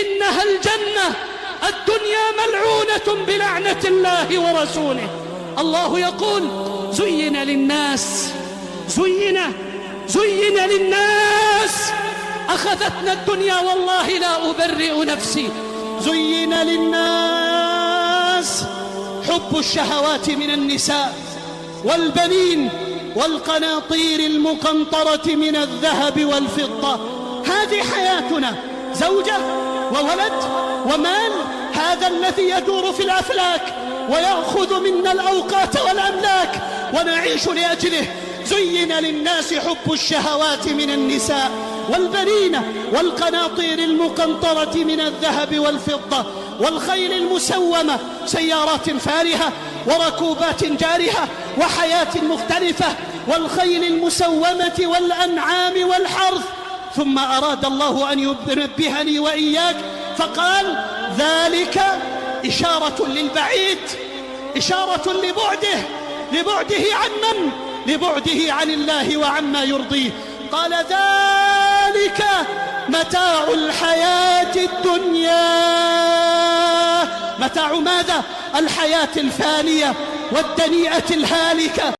إنها الجنة، الدنيا ملعونة بلعنة الله ورسوله. الله يقول: زين للناس أخذتنا الدنيا، والله لا أبرئ نفسي، زين للناس حب الشهوات من النساء والبنين والقناطير المقنطرة من الذهب والفضة. هذه حياتنا، زوجة وولد ومال، هذا الذي يدور في الأفلاك ويأخذ منا الأوقات والأملاك ونعيش لأجله. زين للناس حب الشهوات من النساء والبنين والقناطير المقنطرة من الذهب والفضة والخيل المسومة، سيارات فارهة وركوبات جارهة وحياة مختلفة، والخيل المسومة والأنعام والحرث. ثم أراد الله أن ينبهني وإياك فقال: ذلك إشارة للبعيد، إشارة لبعده عن من؟ لبعده عن الله وعما يرضيه. قال: ذلك متاع الحياة الدنيا. متاع ماذا؟ الحياة الفانية والدنيئة الهالكة.